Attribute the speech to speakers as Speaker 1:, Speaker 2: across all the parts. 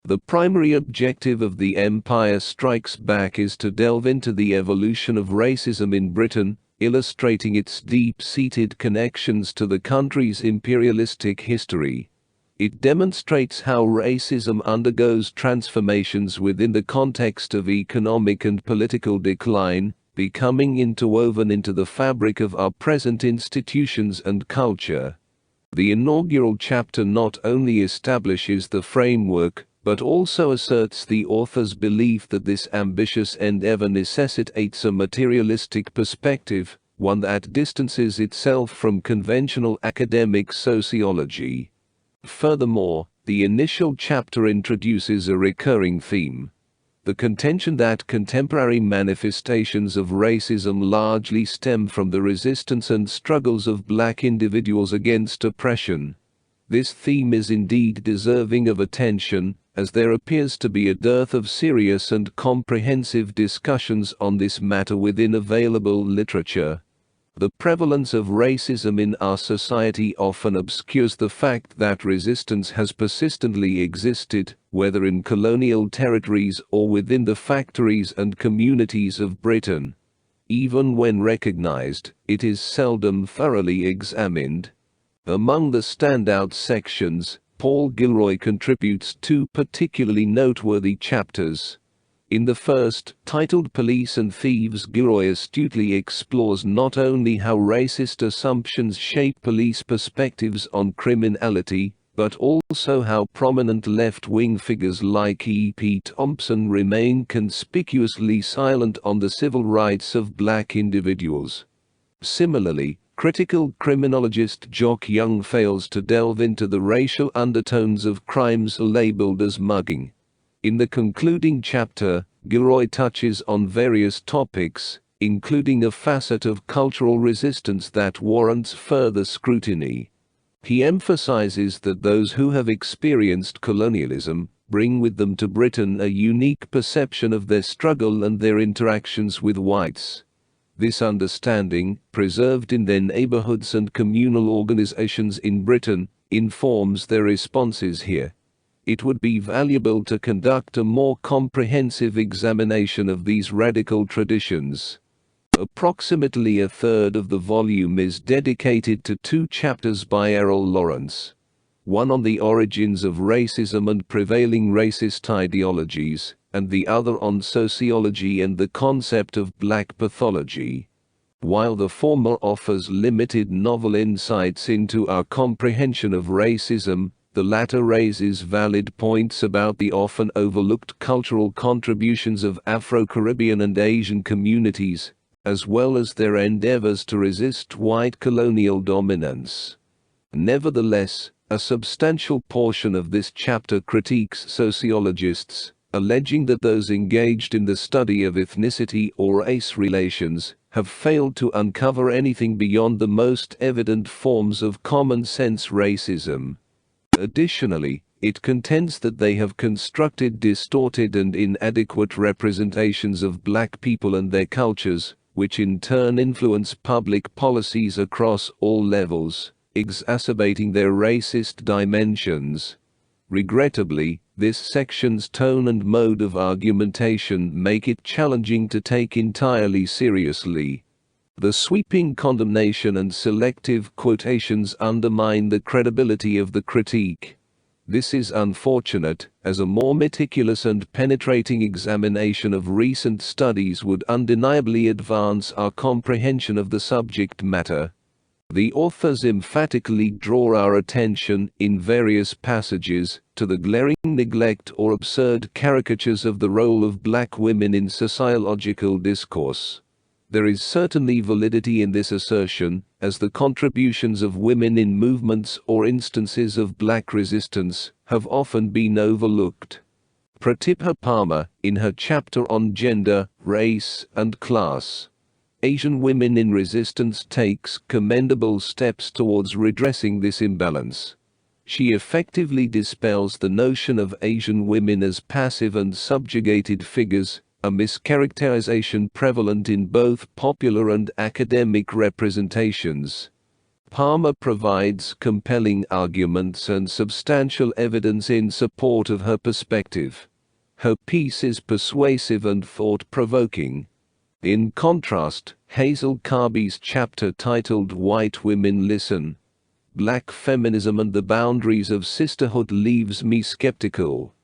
Speaker 1: The primary objective of The Empire Strikes Back is to delve into the evolution of racism in Britain, illustrating its deep-seated connections to the country's imperialistic history. It demonstrates how racism undergoes transformations within the context of economic and political decline, becoming interwoven into the fabric of our present institutions and culture. The inaugural chapter not only establishes the framework, but also asserts the author's belief that this ambitious endeavor necessitates a materialistic perspective, one that distances itself from conventional academic sociology. Furthermore, the initial chapter introduces a recurring theme: the contention that contemporary manifestations of racism largely stem from the resistance and struggles of black individuals against oppression. This theme is indeed deserving of attention, as there appears to be a dearth of serious and comprehensive discussions on this matter within available literature. The prevalence of racism in our society often obscures the fact that resistance has persistently existed, whether in colonial territories or within the factories and communities of Britain. Even when recognized, it is seldom thoroughly examined. Among the standout sections, Paul Gilroy contributes two particularly noteworthy chapters. In the first, titled Police and Thieves, Gilroy astutely explores not only how racist assumptions shape police perspectives on criminality, but also how prominent left-wing figures like E.P. Thompson remain conspicuously silent on the civil rights of black individuals. Similarly, critical criminologist Jock Young fails to delve into the racial undertones of crimes labeled as mugging. In the concluding chapter, Gilroy touches on various topics, including a facet of cultural resistance that warrants further scrutiny. He emphasizes that those who have experienced colonialism bring with them to Britain a unique perception of their struggle and their interactions with whites. This understanding, preserved in their neighborhoods and communal organizations in Britain, informs their responses here. It would be valuable to conduct a more comprehensive examination of these radical traditions. Approximately a third of the volume is dedicated to two chapters by Errol Lawrence. One on the origins of racism and prevailing racist ideologies, and the other on sociology and the concept of black pathology. While the former offers limited novel insights into our comprehension of racism, the latter raises valid points about the often overlooked cultural contributions of Afro-Caribbean and Asian communities, as well as their endeavors to resist white colonial dominance. Nevertheless, a substantial portion of this chapter critiques sociologists, alleging that those engaged in the study of ethnicity or race relations have failed to uncover anything beyond the most evident forms of common-sense racism. Additionally, it contends that they have constructed distorted and inadequate representations of black people and their cultures, which in turn influence public policies across all levels, exacerbating their racist dimensions. Regrettably, this section's tone and mode of argumentation make it challenging to take entirely seriously. The sweeping condemnation and selective quotations undermine the credibility of the critique. This is unfortunate, as a more meticulous and penetrating examination of recent studies would undeniably advance our comprehension of the subject matter. The authors emphatically draw our attention, in various passages, to the glaring neglect or absurd caricatures of the role of black women in sociological discourse. There is certainly validity in this assertion, as the contributions of women in movements or instances of black resistance have often been overlooked. Pratibha Palmer, in her chapter on gender, race, and class, Asian Women in Resistance, takes commendable steps towards redressing this imbalance. She effectively dispels the notion of Asian women as passive and subjugated figures, a mischaracterization prevalent in both popular and academic representations. Palmer provides compelling arguments and substantial evidence in support of her perspective. Her piece is persuasive and thought-provoking. In contrast, Hazel Carby's chapter titled "White Women Listen: Black Feminism and the Boundaries of Sisterhood" leaves me skeptical.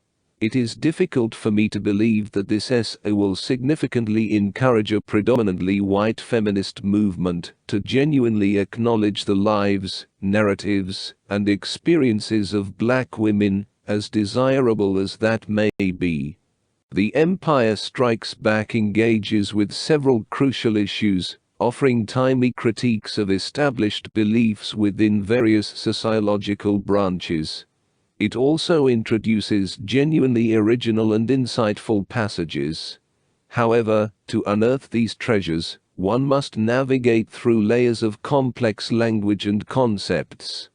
Speaker 1: It is difficult for me to believe that this essay will significantly encourage a predominantly white feminist movement to genuinely acknowledge the lives, narratives, and experiences of black women, as desirable as that may be. The Empire Strikes Back engages with several crucial issues, offering timely critiques of established beliefs within various sociological branches. It also introduces genuinely original and insightful passages. However, to unearth these treasures, one must navigate through layers of complex language and concepts.